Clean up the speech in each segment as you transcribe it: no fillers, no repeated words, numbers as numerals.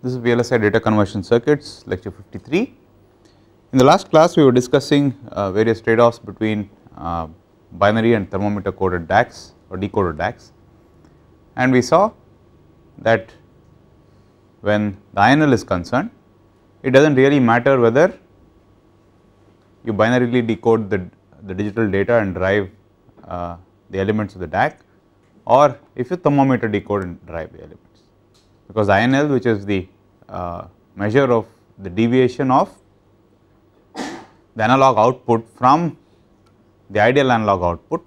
This is VLSI data conversion circuits, lecture 53. In the last class we were discussing various trade-offs between binary and thermometer coded DACs or decoded DACs, and we saw that when the INL is concerned, it does not really matter whether you binarily decode the digital data and derive the elements of the DAC, or if you thermometer decode and derive the elements, because INL, which is the measure of the deviation of the analog output from the ideal analog output,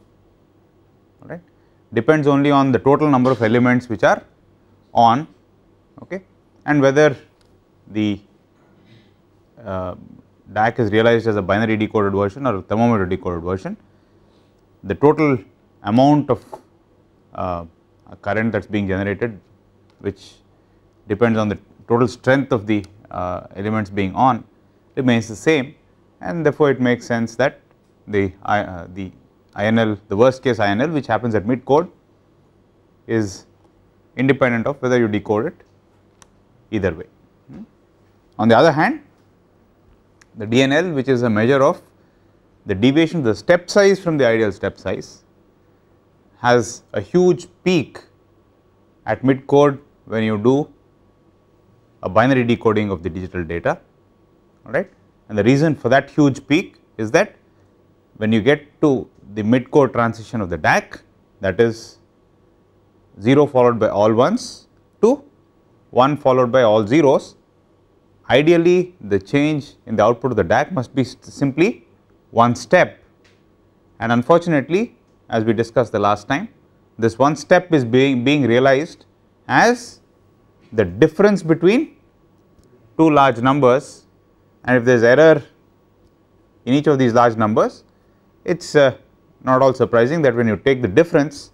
right, depends only on the total number of elements which are on, okay, and whether the DAC is realized as a binary decoded version or a thermometer decoded version. The total amount of current that is being generated, which depends on the total strength of the elements being on, remains the same, and therefore it makes sense that the INL, the worst case INL, which happens at mid code, is independent of whether you decode it either way. On the other hand, the DNL, which is a measure of the deviation of the step size from the ideal step size, has a huge peak at mid code when you do a binary decoding of the digital data, alright, and the reason for that huge peak is that when you get to the mid code transition of the DAC, that is 0 followed by all 1s to 1 followed by all zeros, ideally the change in the output of the DAC must be simply one step, and unfortunately, as we discussed the last time, this one step is being realized as the difference between two large numbers, and if there is error in each of these large numbers, it is not all surprising that when you take the difference,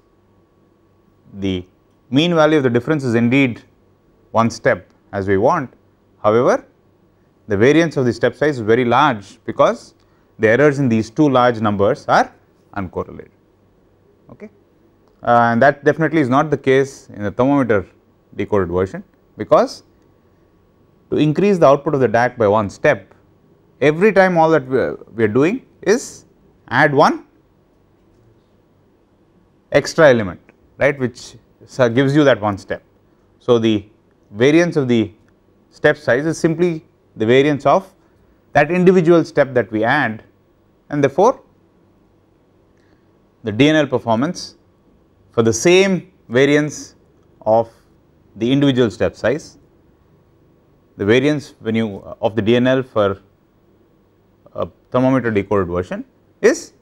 the mean value of the difference is indeed one step as we want. However, the variance of the step size is very large because the errors in these two large numbers are uncorrelated, okay. And that definitely is not the case in the thermometer decoded version, because to increase the output of the DAC by one step, every time all that we are doing is add one extra element, right, which gives you that one step. So, the variance of the step size is simply the variance of that individual step that we add, and therefore, the DNL performance for the same variance of the individual step size, the variance when you of the DNL for a thermometer decoded version is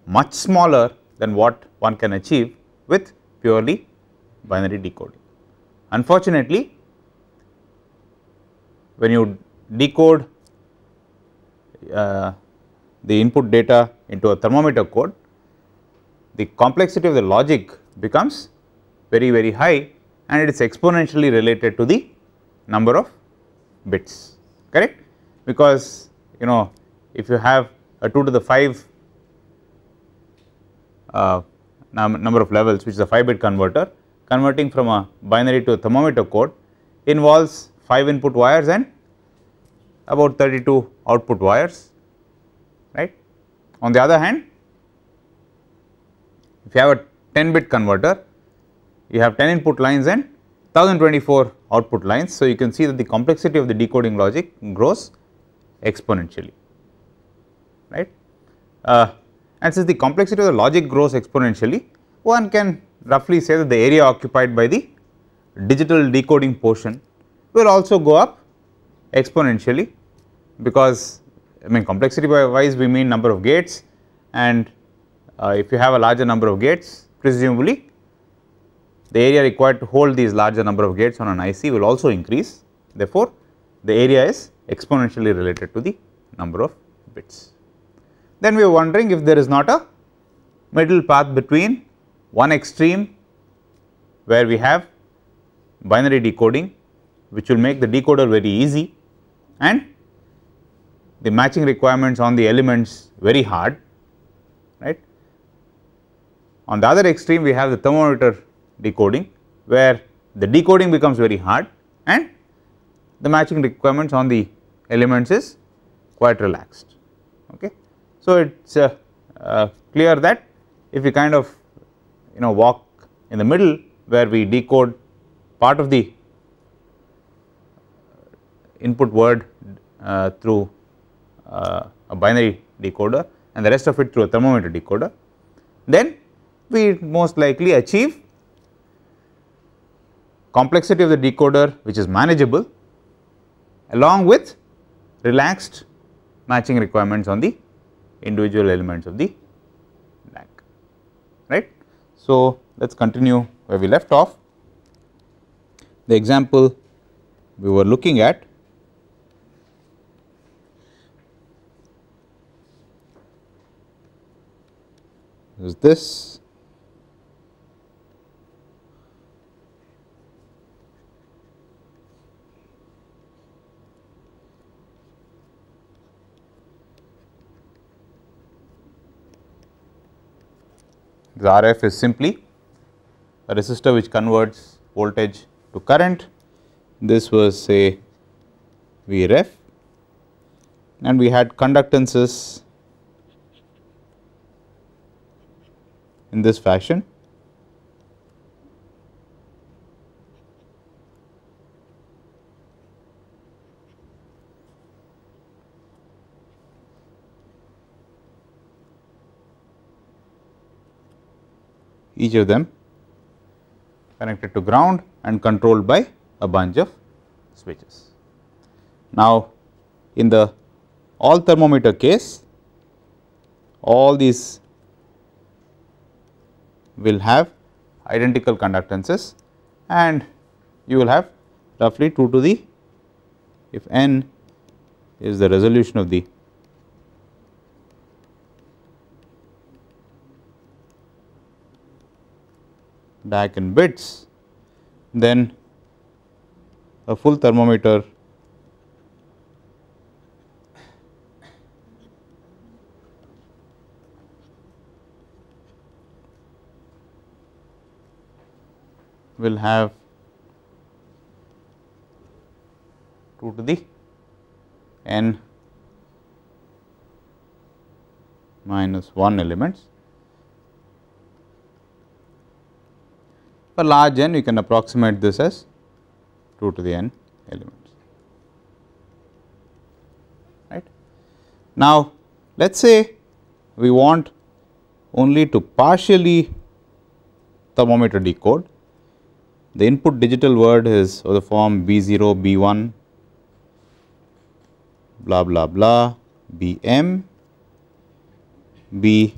much smaller than what one can achieve with purely binary decoding. Unfortunately, when you decode the input data into a thermometer code, the complexity of the logic becomes very high, and it is exponentially related to the number of bits, correct, because you know if you have a 2 to the 5 number of levels, which is a 5-bit converter, converting from a binary to a thermometer code involves 5 input wires and about 32 output wires, right. On the other hand, if you have a 10-bit converter, you have 10 input lines and 1024 output lines. So, you can see that the complexity of the decoding logic grows exponentially, right. And since the complexity of the logic grows exponentially, one can roughly say that the area occupied by the digital decoding portion will also go up exponentially, because I mean complexity wise we mean number of gates, and if you have a larger number of gates, presumably the area required to hold these larger number of gates on an IC will also increase. Therefore, the area is exponentially related to the number of bits. Then we are wondering if there is not a middle path between one extreme where we have binary decoding, which will make the decoder very easy, and the matching requirements on the elements very hard, right. On the other extreme, we have the thermometer decoding, where the decoding becomes very hard and the matching requirements on the elements is quite relaxed. Okay. So, it is clear that if we kind of walk in the middle where we decode part of the input word through a binary decoder and the rest of it through a thermometer decoder, then we most likely achieve complexity of the decoder which is manageable along with relaxed matching requirements on the individual elements of the DAC, right. So, let us continue where we left off. The example we were looking at is this. The RF is simply a resistor which converts voltage to current. This was say Vref, and we had conductances in this fashion. Each of them connected to ground and controlled by a bunch of switches. Now, in the all thermometer case, all these will have identical conductances and you will have roughly 2 to the, if n is the resolution of the DAC in bits, then a full thermometer will have 2 to the n minus 1 elements. For large n, you can approximate this as 2 to the n elements, right. Now, let us say we want only to partially thermometer decode. The input digital word is of the form B0, B1, blah blah blah, BM, B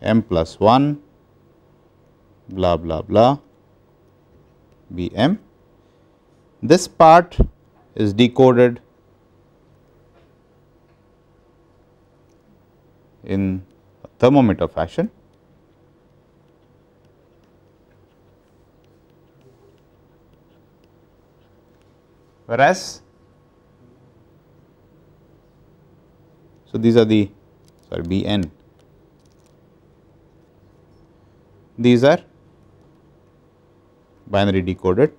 m plus 1, blah blah blah, Bm. This part is decoded in a thermometer fashion. Whereas, so these are the Bn, these are binary decoded.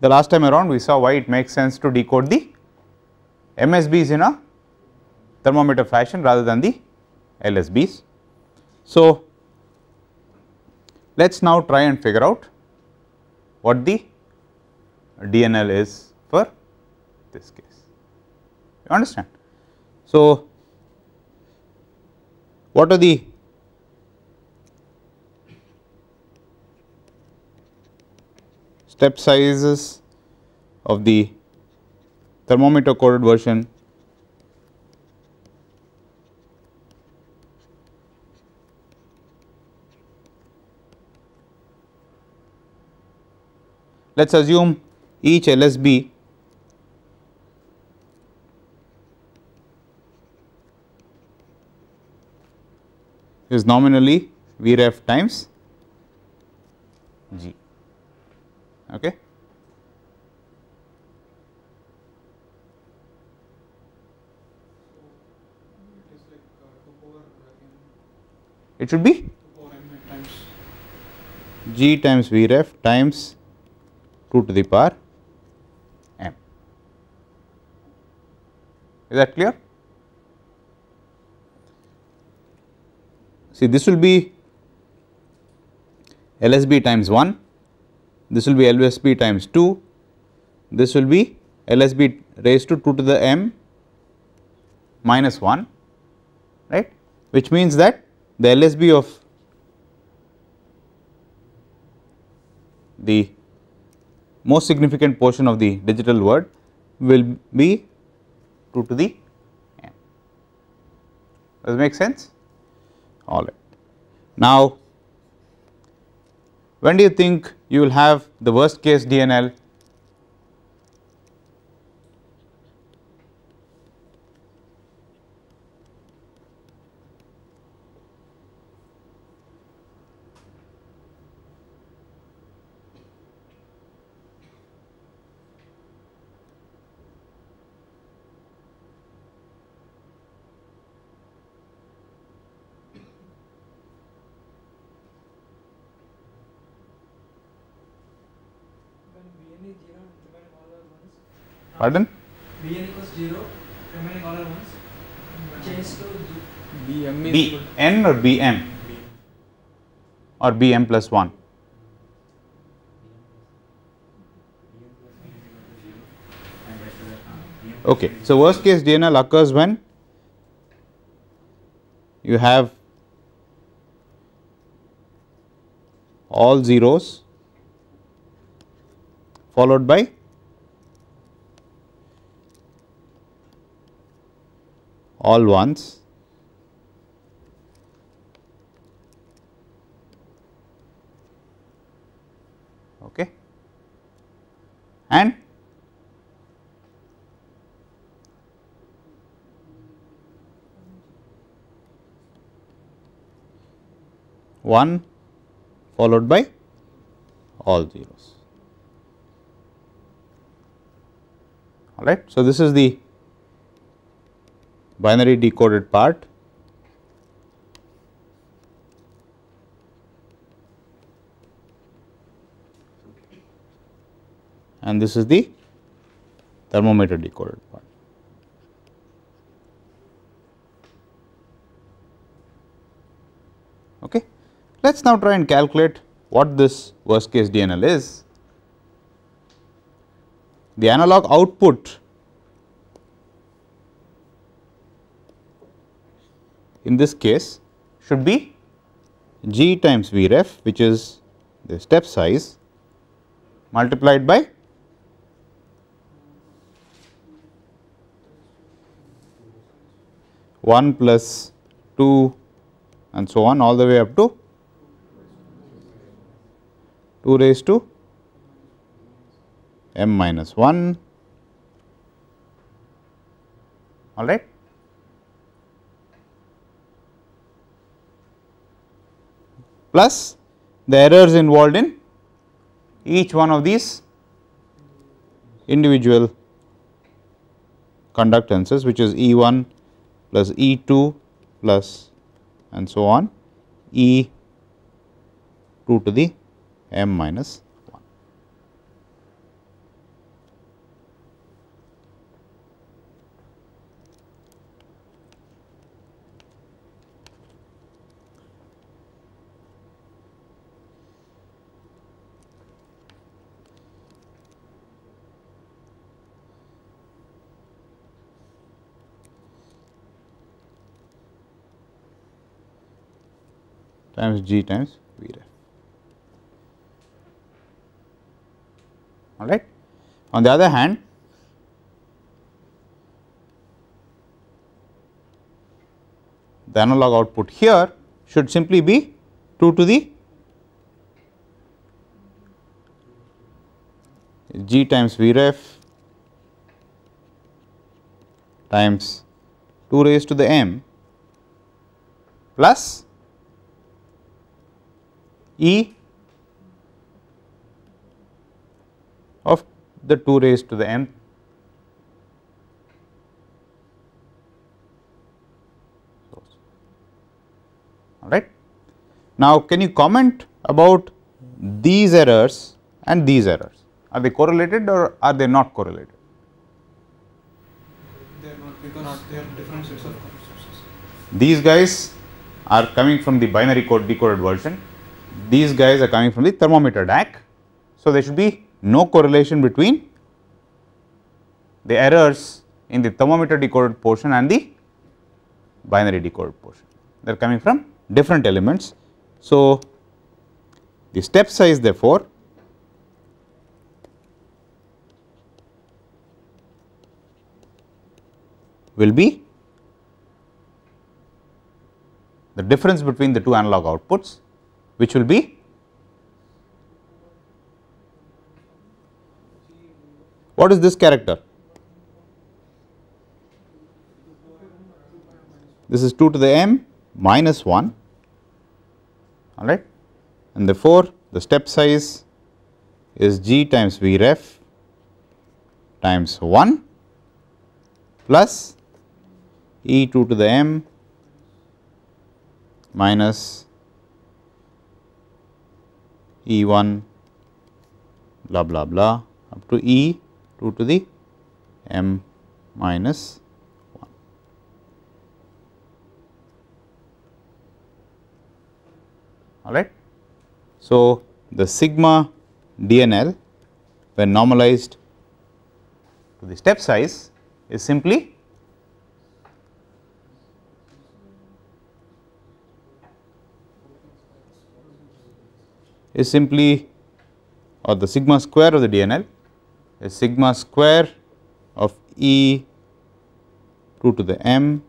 The last time around we saw why it makes sense to decode the MSBs in a thermometer fashion rather than the LSBs. So, let us now try and figure out what the DNL is for this case, you understand. So, what are the step sizes of the thermometer coded version? Let us assume each LSB is nominally Vref times G. Okay. It should be G times Vref times 2 to the power m. Is that clear? See, this will be LSB times 1, this will be LSB times 2, this will be LSB raised to 2 to the m minus 1, right, which means that the LSB of the most significant portion of the digital word will be 2 to the m. Does it make sense? All right. Now, when do you think you will have the worst case DNL? Pardon? Bn equals 0, remaining all are ones, change to Bm is Bn or Bm or Bm plus 1? Okay. So, worst case DNL occurs when you have all zeros followed by all ones okay, and one followed by all zeros. All right. So, this is the binary decoded part, and this is the thermometer decoded part. Okay. Let us now try and calculate what this worst case DNL is. The analog output in this case should be G times Vref, which is the step size, multiplied by one plus 2 and so on all the way up to 2 raised to m minus 1, all right. Plus the errors involved in each one of these individual conductances, which is E1 plus E2 plus and so on E2 to the m minus 1. Times G times Vref. All right. On the other hand, the analog output here should simply be 2 to the G times Vref times 2 raised to the m plus E of the 2 raised to the m all right. Now, can you comment about these errors and these errors, are they correlated or are they not correlated? They are not, because they are different sets of current sources. These guys are coming from the binary code decoded version, these guys are coming from the thermometer DAC. So, there should be no correlation between the errors in the thermometer decoded portion and the binary decoded portion, they are coming from different elements. So, the step size therefore will be the difference between the two analog outputs, which will be what is this character? This is 2 to the m minus 1, all right, and therefore, the step size is g times v ref times 1 plus e 2 to the m minus e 1 blah blah blah up to e 2 to the m minus 1. All right. So, the sigma DNL when normalized to the step size is simply or the sigma square of the DNL is sigma square of E 2 to the m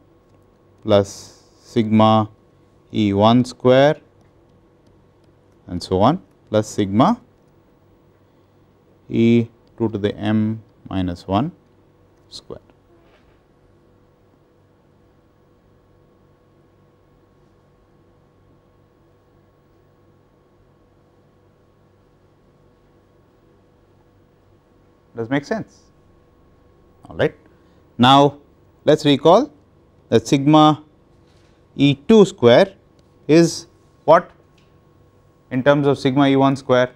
plus sigma E 1 square and so on plus sigma E 2 to the m minus 1 square. Does make sense? All right. Now, let us recall that sigma E 2 square is what in terms of sigma E 1 square?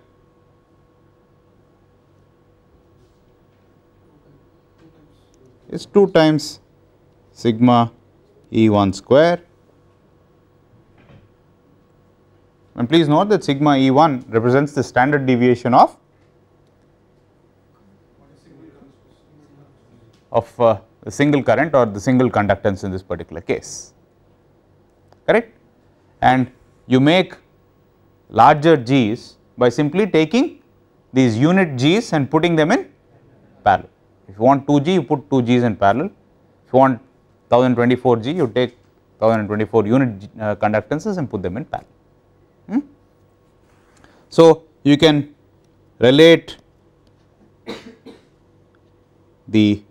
Is 2 times sigma E 1 square, and please note that sigma E 1 represents the standard deviation of the single current or the single conductance in this particular case, correct, and you make larger G's by simply taking these unit G's and putting them in parallel. If you want 2 G, you put 2 G's in parallel. If you want 1024 G, you take 1024 unit conductances and put them in parallel. So, you can relate the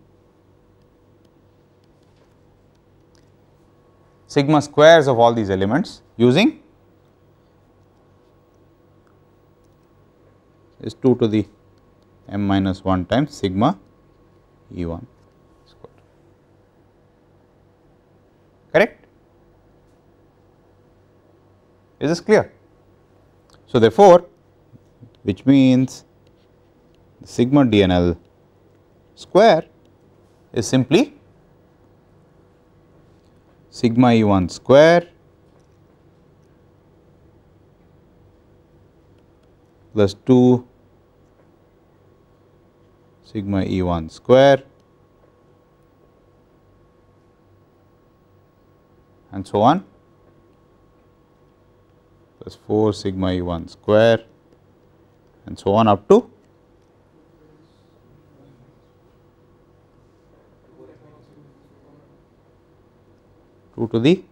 sigma squares of all these elements using is 2 to the m minus 1 times sigma E 1 square, correct. Is this clear? So, therefore, which means sigma DNL square is simply sigma E 1 square plus 2 sigma E 1 square and so on plus 4 sigma E 1 square and so on up to to the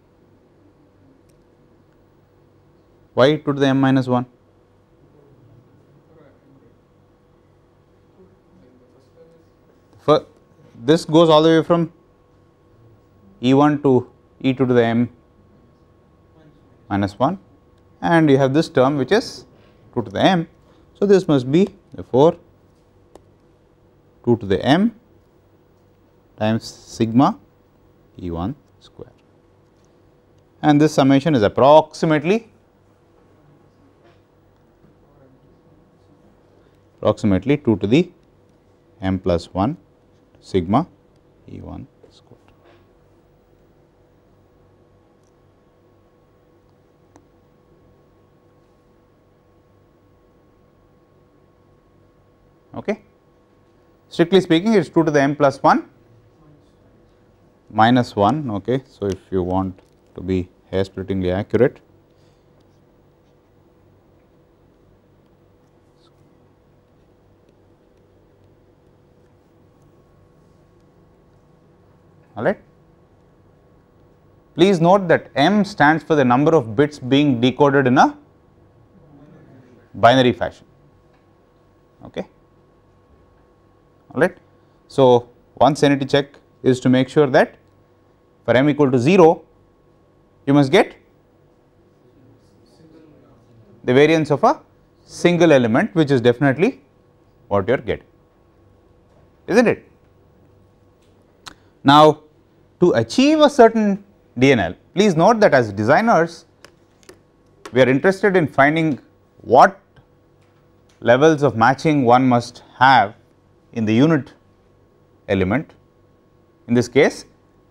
y 2 to the m minus 1. For this goes all the way from E 1 to E 2 to the m minus 1, and you have this term which is 2 to the m. So, this must be therefore 2 to the m times sigma E 1 square, and this summation is approximately approximately 2 to the m plus 1 sigma E1 squared. Okay. Strictly speaking, it is 2 to the m plus 1 minus 1. Okay. So, if you want to be hair splittingly accurate, all right. Please note that m stands for the number of bits being decoded in a binary fashion. Okay. All right. So, one sanity check is to make sure that for m equal to 0, you must get the variance of a single element, which is definitely what you are getting, is not it? Now, to achieve a certain DNL, please note that as designers, we are interested in finding what levels of matching one must have in the unit element, in this case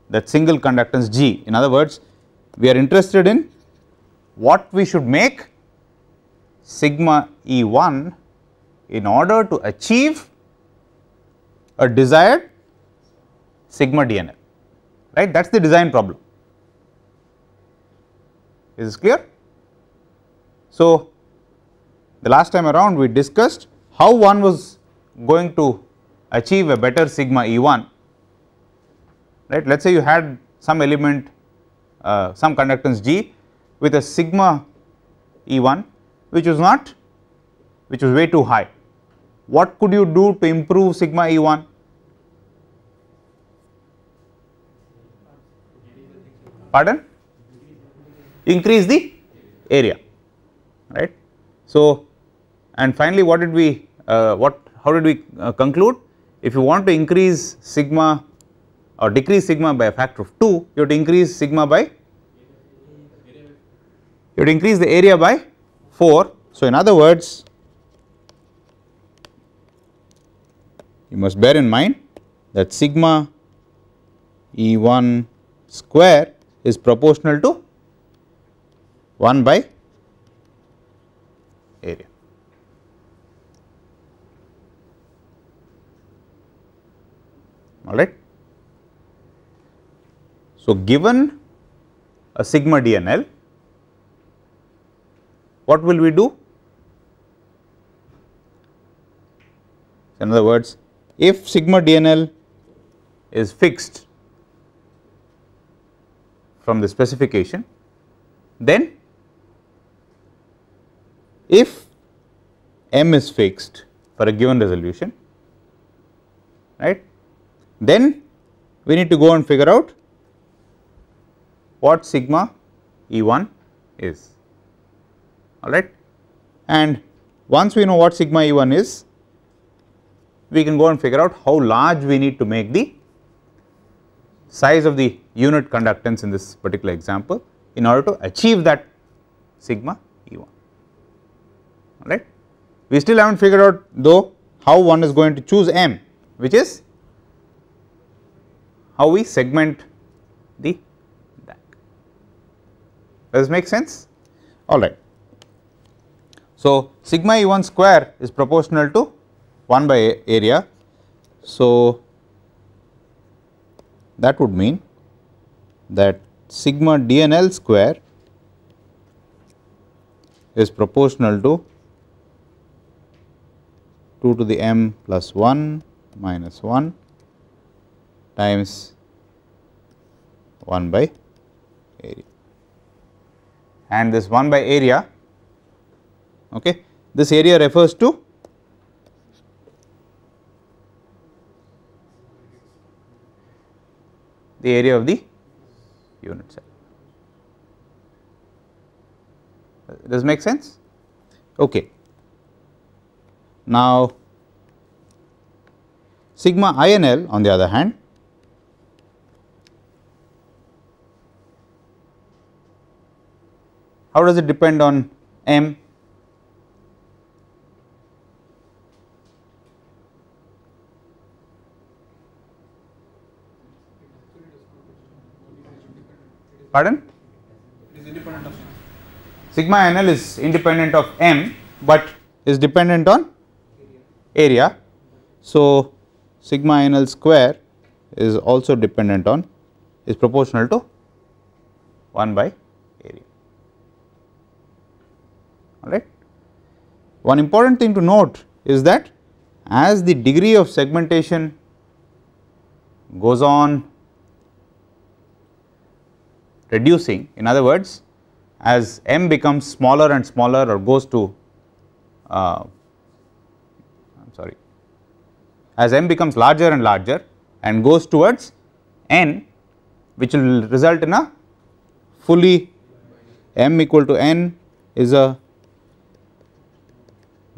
that single conductance G. In other words, we are interested in what we should make sigma E1 in order to achieve a desired sigma DNL, right. That is the design problem. Is this clear? So, the last time around we discussed how one was going to achieve a better sigma E1, right. Let us say you had some element, some conductance G with a sigma E1 which was way too high. What could you do to improve sigma E1? Pardon? Increase the area, right. So, and finally what did we how did we conclude? If you want to increase sigma or decrease sigma by a factor of 2, you have to increase sigma by, you have to increase the area by 4. So, in other words, you must bear in mind that sigma E1 square is proportional to 1 by area. All right. So, given a sigma DNL, what will we do? In other words, if sigma DNL is fixed from the specification, then if m is fixed for a given resolution, right, then we need to go and figure out what sigma E1 is, all right. And once we know what sigma E1 is, we can go and figure out how large we need to make the size of the unit conductance in this particular example in order to achieve that sigma E1, all right. We still have not figured out though how one is going to choose m, which is how we segment the DAC. Does this make sense? All right. So, sigma E1 square is proportional to 1 by area. So, that would mean that sigma DNL square is proportional to 2 to the m plus 1 minus 1 times 1 by area, and this 1 by area, okay, this area refers to the area of the unit cell. Does this make sense? Okay. Now, sigma INL on the other hand how does it depend on m? Pardon? It is independent of M. Sigma NL is independent of M, but is dependent on area. So, sigma NL square is also dependent on, is proportional to 1 by area. Alright. One important thing to note is that as the degree of segmentation goes on reducing, in other words, as M becomes smaller and smaller or goes to as M becomes larger and larger and goes towards N, which will result in a fully M equal to N is a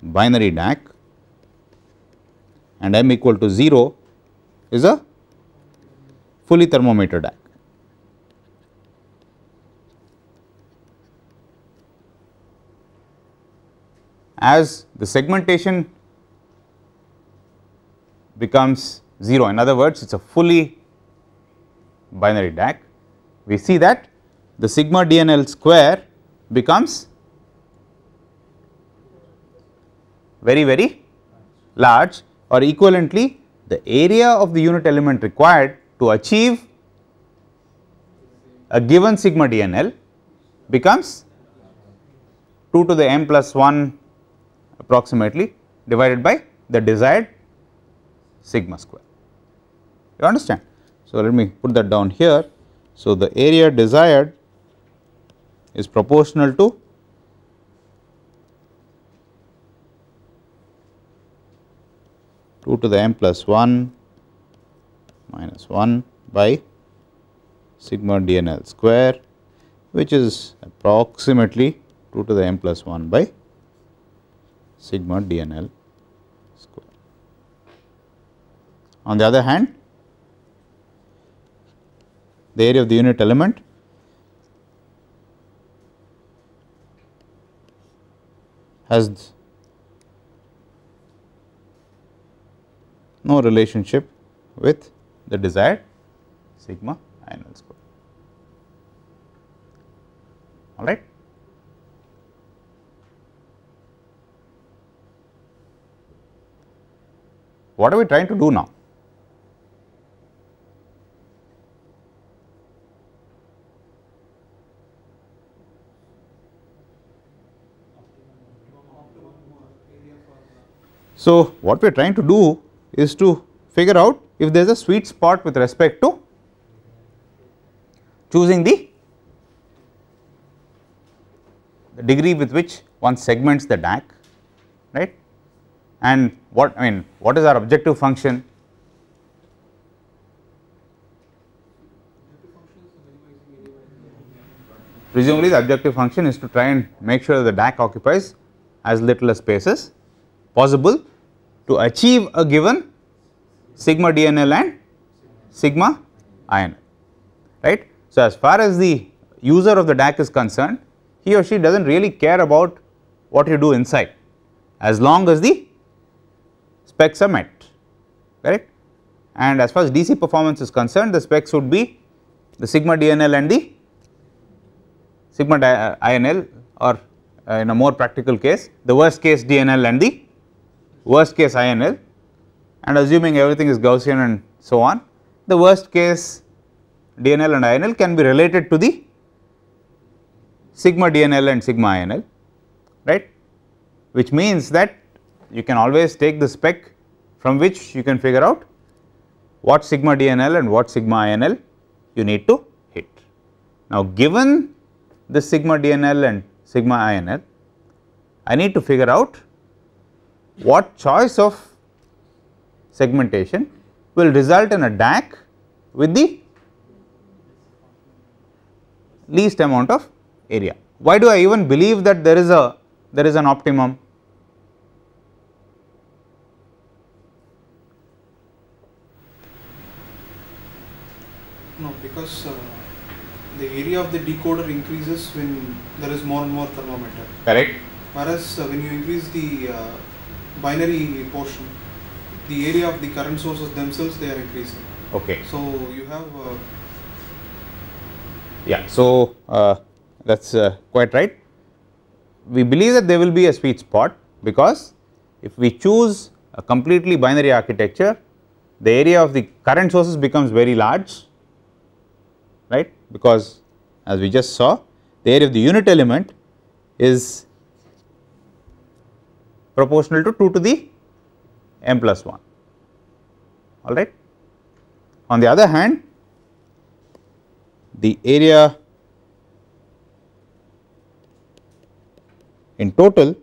binary DAC and M equal to 0 is a fully thermometer DAC. As the segmentation becomes 0, in other words, it is a fully binary DAC, we see that the sigma DNL square becomes very, very large, or equivalently the area of the unit element required to achieve a given sigma DNL becomes 2 to the m plus 1 approximately divided by the desired sigma square. You understand? So, let me put that down here. So, the area desired is proportional to two to the m plus 1 minus 1 by sigma DNL square, which is approximately 2 to the m plus 1 by sigma DNL square. On the other hand, the area of the unit element has no relationship with the desired sigma INL square. All right. What are we trying to do now? So, what we are trying to do is to figure out if there is a sweet spot with respect to choosing the degree with which one segments the DAC, right, and what is our objective function? Presumably the objective function is to try and make sure that the DAC occupies as little a space as possible to achieve a given sigma DNL and sigma INL, right. So, as far as the user of the DAC is concerned, he or she does not really care about what you do inside, as long as the specs are met, correct. And as far as DC performance is concerned, the specs would be the sigma DNL and the sigma INL, or in a more practical case, the worst case DNL and the worst case INL, and assuming everything is Gaussian and so on, the worst case DNL and INL can be related to the sigma DNL and sigma INL, right, which means that you can always take the spec from which you can figure out what sigma DNL and what sigma INL you need to hit. Now, given the sigma DNL and sigma INL, I need to figure out what choice of segmentation will result in a DAC with the least amount of area. Why do I even believe that there is an optimum? No, because the area of the decoder increases when there is more and more thermometer. Correct. Whereas when you increase the binary portion, the area of the current sources themselves, they are increasing. Okay. So you have Yeah, so that is quite right. We believe that there will be a sweet spot, because if we choose a completely binary architecture, the area of the current sources becomes very large, right, because as we just saw, the area of the unit element is proportional to 2 to the m plus 1, all right. On the other hand, the area in total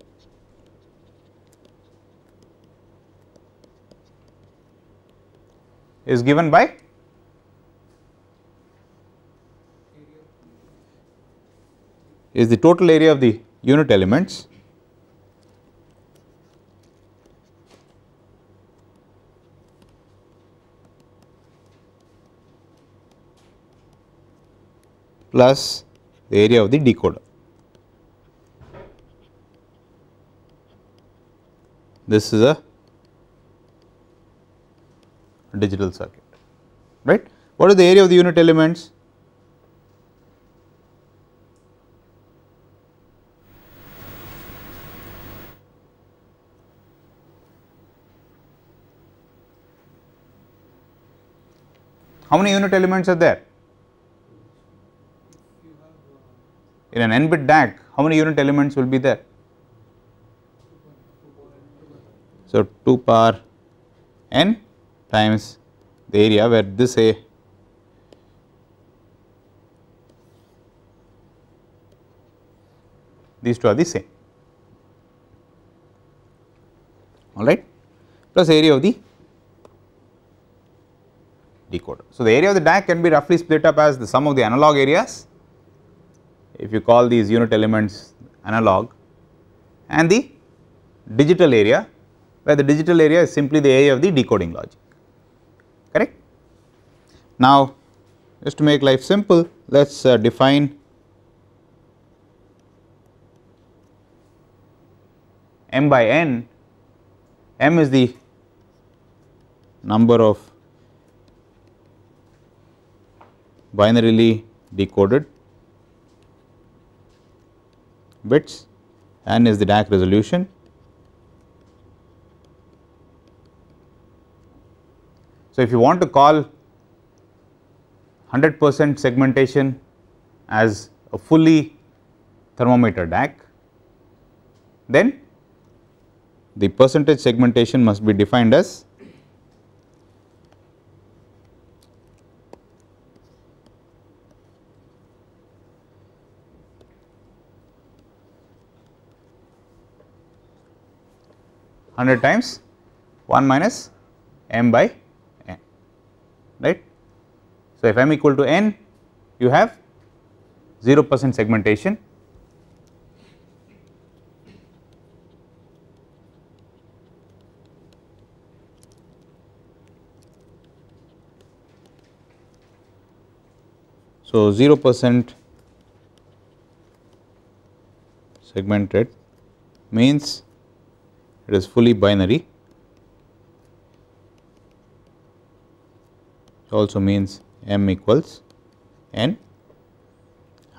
is given by the total area of the unit elements plus the area of the decoder. This is a digital circuit, right. What is the area of the unit elements? How many unit elements are there? In an n bit DAC, how many unit elements will be there? So 2 power n times the area, where this these two are the same, all right, plus area of the decoder. So the area of the DAC can be roughly split up as the sum of the analog areas, if you call these unit elements analog, and the digital area, where the digital area is simply the area of the decoding logic, correct. Now just to make life simple, let us define m by n. M is the number of binarily decoded bits, n is the DAC resolution, so if you want to call 100% segmentation as a fully thermometer DAC, then the percentage segmentation must be defined as hundred times 1 minus m by n, right. So if m equal to n, you have 0% segmentation, so 0% segmented means it is fully binary, it also means m equals n.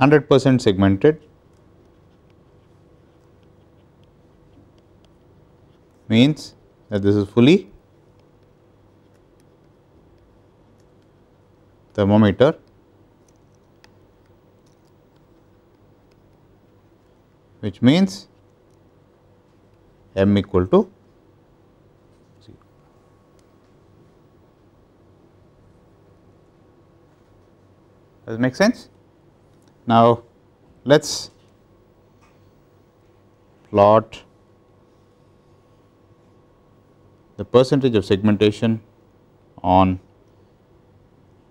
100% segmented means that this is fully thermometer, which means m equal to 0. Does it make sense? Now let us plot the percentage of segmentation on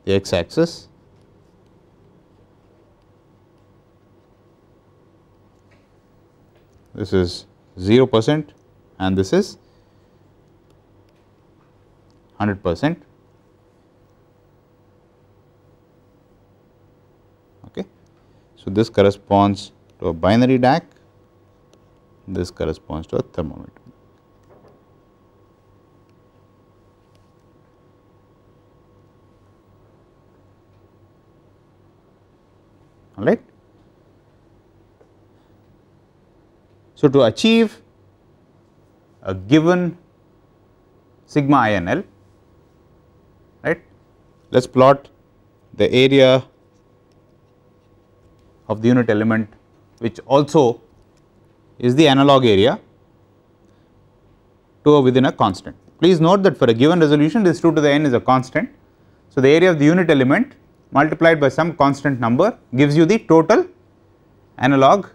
the x axis. This is 0% and this is 100%. Okay. So this corresponds to a binary DAC, this corresponds to a thermometer. all right. So, to achieve a given sigma INL, right, let us plot the area of the unit element which also is the analog area to within a constant. Please note that for a given resolution this 2 to the n is a constant. So, the area of the unit element multiplied by some constant number gives you the total analog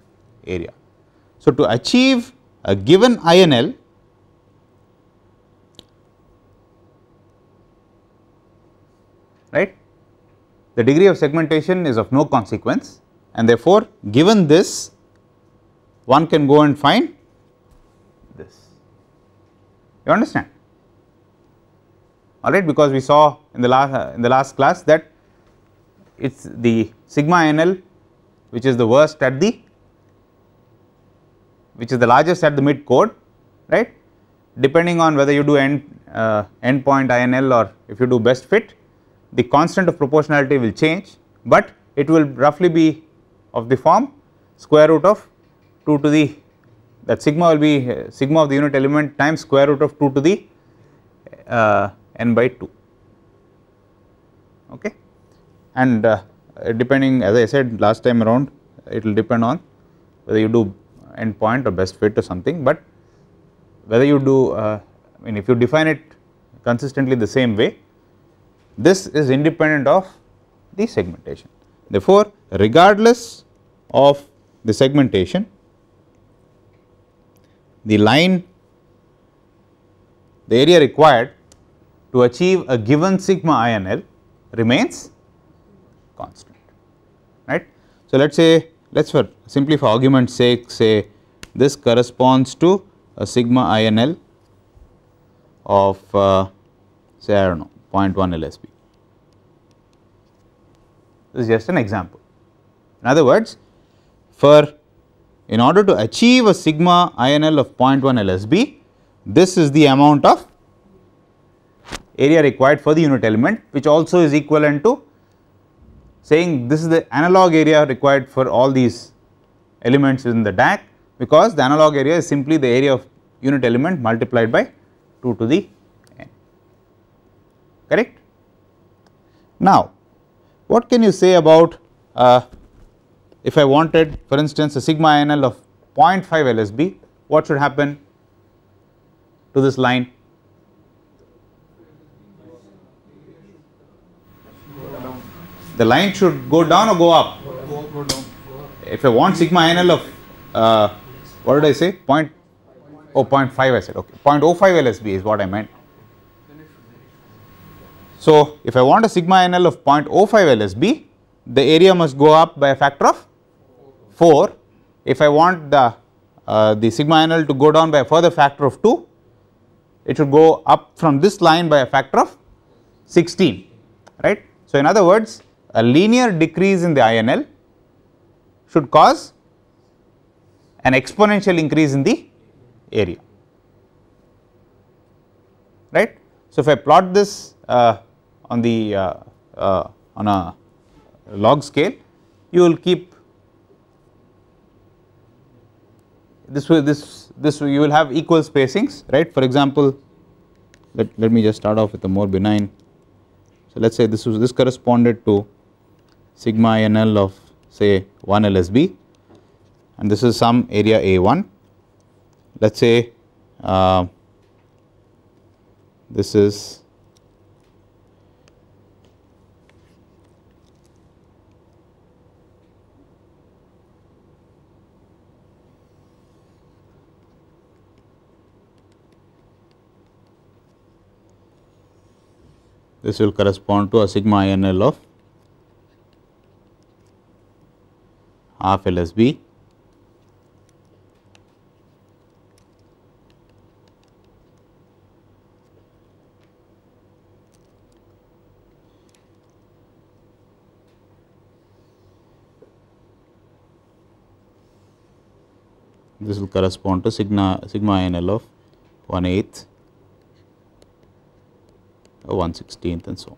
area. So, to achieve a given INL, right, the degree of segmentation is of no consequence, and therefore, given this one can go and find this, you understand, all right, because we saw in the last class that it is the sigma INL which is the worst at the largest at the mid chord, right, depending on whether you do end point INL or if you do best fit, the constant of proportionality will change, but it will roughly be of the form square root of 2 to the, that sigma will be sigma of the unit element times square root of 2 to the n by 2, okay. And depending, as I said last time around, it will depend on whether you do end point or best fit or something, but whether you do I mean if you define it consistently the same way, this is independent of the segmentation. Therefore, regardless of the segmentation, the line, the area required to achieve a given sigma INL remains constant, right. So, let us say, let us simply for argument's sake say this corresponds to a sigma INL of say I do not know 0.1 LSB. This is just an example. In other words, in order to achieve a sigma INL of 0.1 LSB, this is the amount of area required for the unit element, which also is equivalent to saying this is the analog area required for all these elements in the DAC, because the analog area is simply the area of unit element multiplied by 2 to the n, correct. Now, what can you say about if I wanted, for instance, a sigma INL of 0.5 LSB, what should happen to this line? The line should go down or go up? Go down. If I want sigma INL of what did I say? 0.5 I said, okay, 0.05 LSB is what I meant. So, if I want a sigma INL of 0.05 LSB, the area must go up by a factor of 4. If I want the sigma INL to go down by a further factor of 2, it should go up from this line by a factor of 16, right. So, in other words, a linear decrease in the INL should cause an exponential increase in the area, right. So, if I plot this on the on a log scale, you will keep this you will have equal spacings, right. For example, let me just start off with a more benign. So, let us say this corresponded to sigma INL of say 1 LSB, and this is some area A1. Let us say this is this will correspond to a sigma INL of half LSB. This will correspond to sigma INL of 1/8, 1/16 and so on,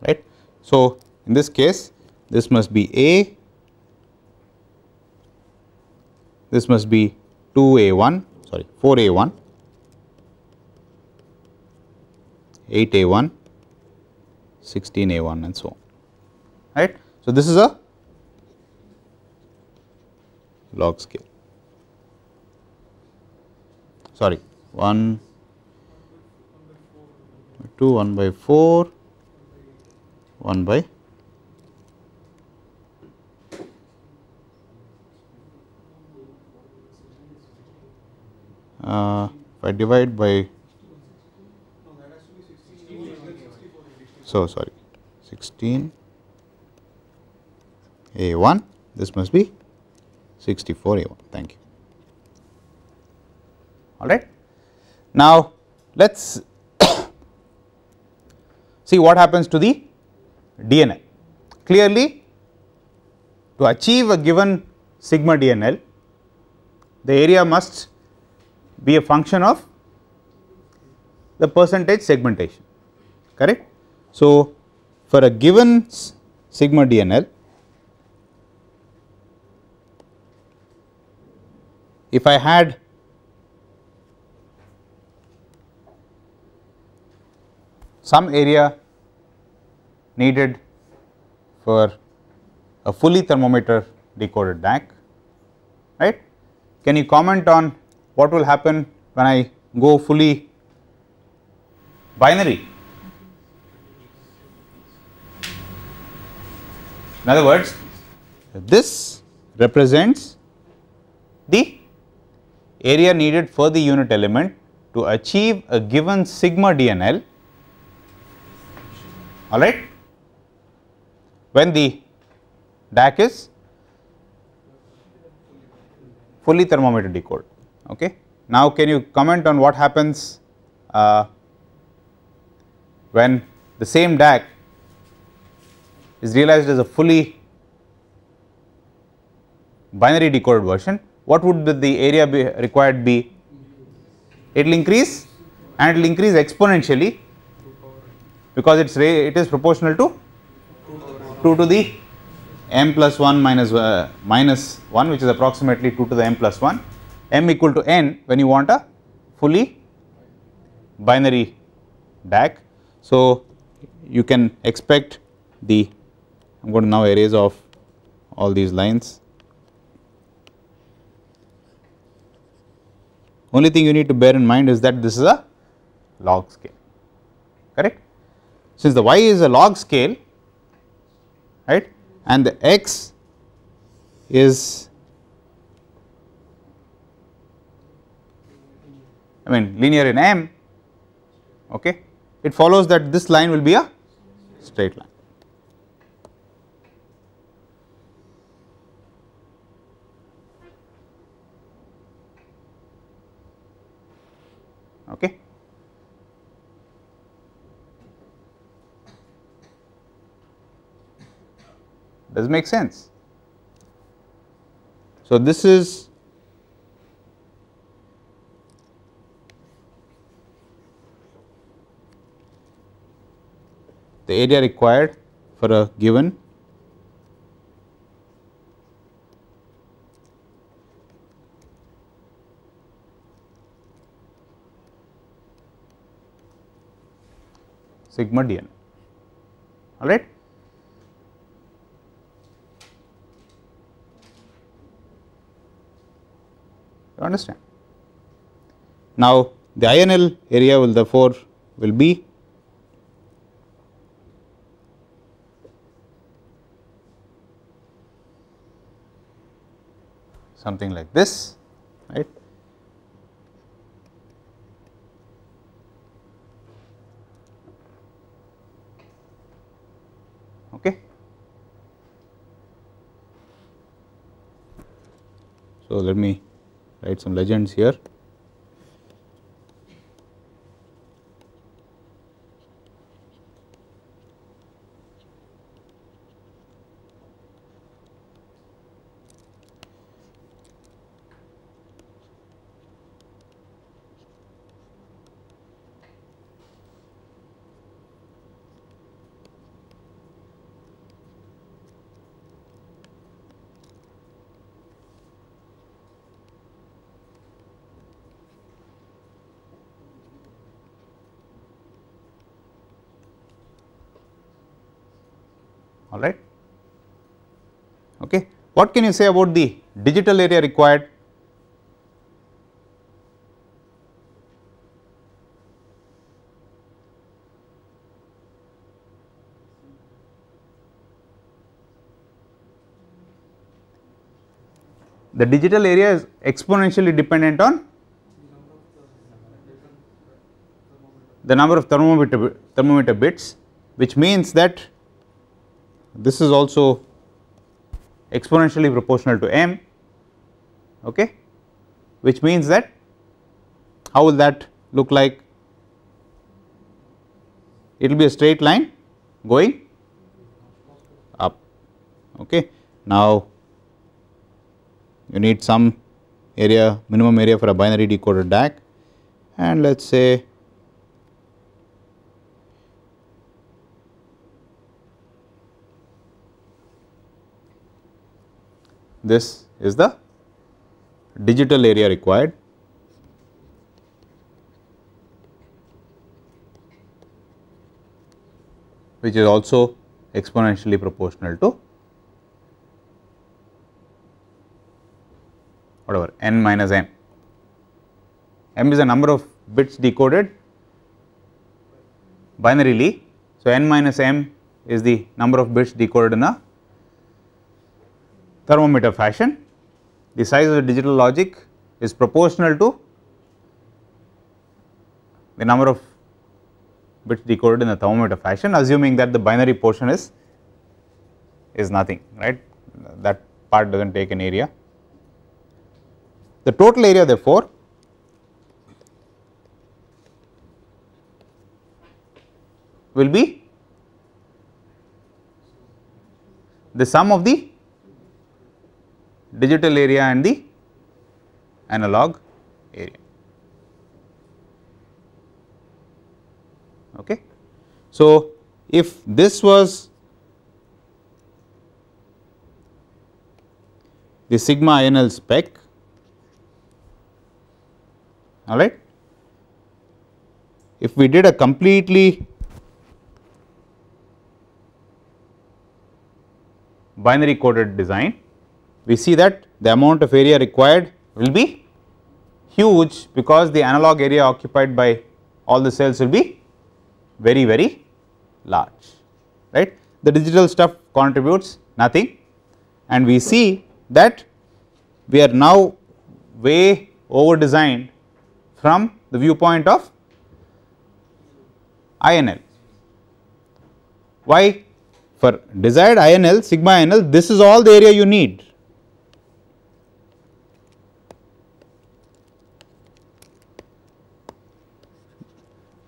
right. So, in this case this must be A, this must be 2A1, sorry 4A1, 8A1, 16A1 and so on, right. So, this is a log scale, sorry 1 2 1 by 4 1 by if I divide by, so sorry 16 A1, this must be 64 A1, thank you. All right. Now, let us see what happens to the DNL. Clearly, to achieve a given sigma DNL, the area must be a function of the percentage segmentation, correct. So, for a given sigma DNL, if I had some area needed for a fully thermometer decoded DAC, right. Can you comment on what will happen when I go fully binary? In other words, this represents the area needed for the unit element to achieve a given sigma DNL, all right, when the DAC is fully thermometer decoded. Okay. Now, can you comment on what happens when the same DAC is realized as a fully binary decoded version? What would the area be required be? It will increase, and it will increase exponentially because it is proportional to 2 to the m plus 1 minus 1, which is approximately 2 to the m plus 1, m equal to n when you want a fully binary DAC. So, you can expect the, I am going to now erase off all these lines. Only thing you need to bear in mind is that this is a log scale, correct. Since the y is a log scale, right, and the x is, I mean linear in m, okay, it follows that this line will be a straight line. Okay. Does it make sense? So, this is the area required for a given sigma dn, all right. You understand? Now, the INL area will therefore will be something like this, right. Okay. So, let me write some legends here. alright. Okay. What can you say about the digital area required? The digital area is exponentially dependent on the number of thermometer bits, which means that this is also exponentially proportional to m, okay, which means that how will that look like? It will be a straight line going up, okay. Now you need some area, minimum area for a binary decoded DAC, and let us say this is the digital area required, which is also exponentially proportional to whatever n minus m. M is the number of bits decoded binarily. So, n minus m is the number of bits decoded in a thermometer fashion. The size of the digital logic is proportional to the number of bits decoded in the thermometer fashion, assuming that the binary portion is nothing, right, that part does not take an area. The total area therefore will be the sum of the digital area and the analog area, okay. So, if this was the sigma INL spec, alright, if we did a completely binary coded design, we see that the amount of area required will be huge, because the analog area occupied by all the cells will be very, very large, right. The digital stuff contributes nothing, and we see that we are now way over designed from the viewpoint of INL. Why? For desired INL, sigma INL, this is all the area you need.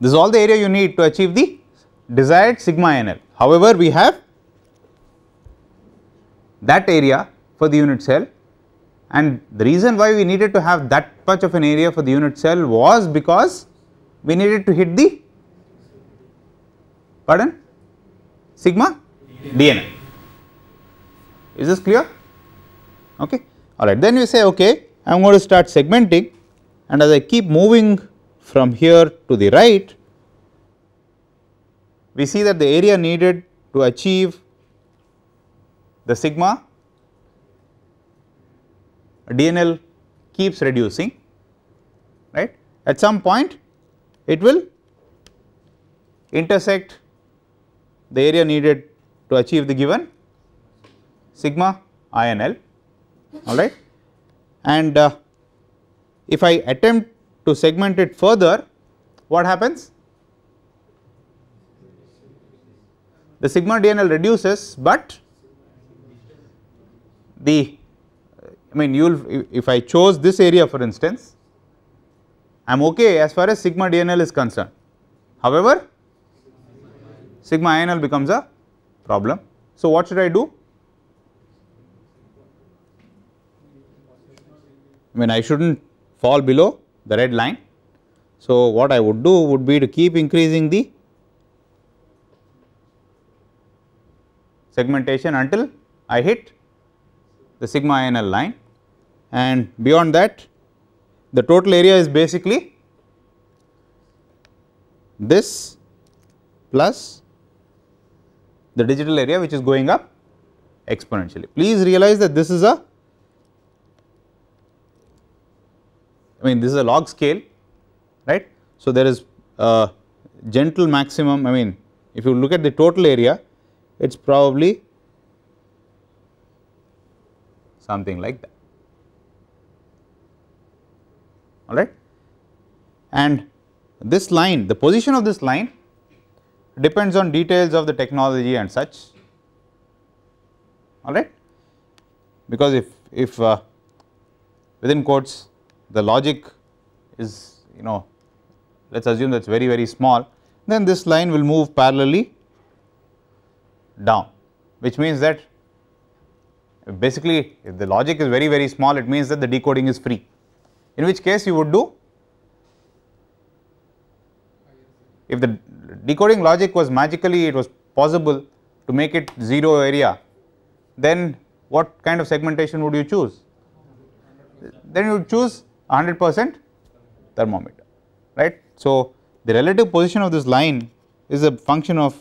This is all the area you need to achieve the desired sigma INL. However, we have that area for the unit cell, and the reason why we needed to have that much of an area for the unit cell was because we needed to hit the sigma DNL. Is this clear? Okay. Alright, then we say, okay, I am going to start segmenting, and as I keep moving from here to the right, we see that the area needed to achieve the sigma DNL keeps reducing, right. At some point it will intersect the area needed to achieve the given sigma INL, alright. And if I attempt to segment it further, what happens? The sigma DNL reduces, but the you will, if I chose this area for instance, I am okay as far as sigma DNL is concerned. However, sigma INL becomes a problem. So, what should I do? I should not fall below the red line. So, what I would do would be to keep increasing the segmentation until I hit the sigma INL line, and beyond that the total area is basically this plus the digital area which is going up exponentially. Please realize that this is a, I mean this is a log scale, right. So, there is a gentle maximum, I mean if you look at the total area, it is probably something like that, alright. And this line, the position of this line depends on details of the technology and such, alright, because if within quotes the logic is, you know, let us assume that is very very small, then this line will move parallelly down, which means that basically if the logic is very very small, it means that the decoding is free, in which case you would do, if the decoding logic was magically, it was possible to make it 0 area, then what kind of segmentation would you choose? Then you would choose 100% thermometer, right. So, the relative position of this line is a function of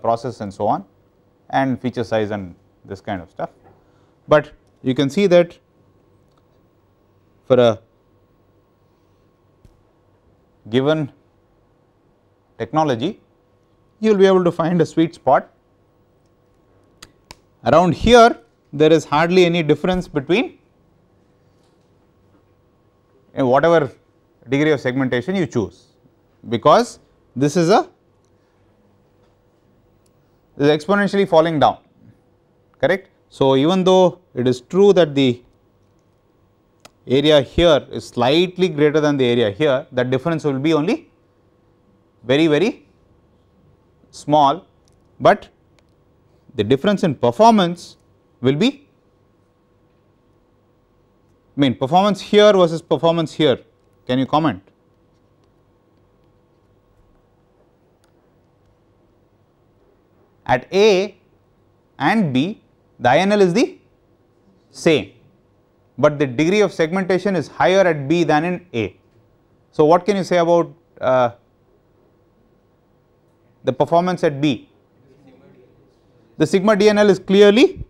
process and so on, and feature size and this kind of stuff, but you can see that for a given technology you will be able to find a sweet spot. Around here there is hardly any difference between whatever degree of segmentation you choose, because this is exponentially falling down, correct. So, even though it is true that the area here is slightly greater than the area here, that difference will be only very very small, but the difference in performance will be, I mean performance here versus performance here, can you comment? At A and B the INL is the same, but the degree of segmentation is higher at B than in A. So, what can you say about the performance at B? The sigma DNL is clearly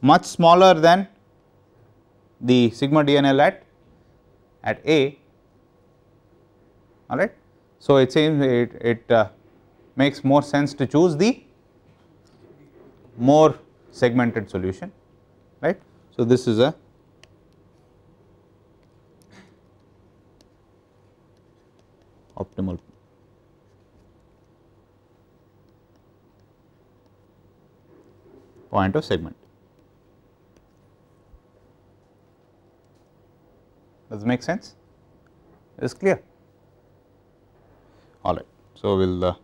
much smaller than the sigma DNL at A, alright. So, it seems it makes more sense to choose the more segmented solution, right. So, this is a optimal point of segment. Does it make sense? Is clear? All right. So, we will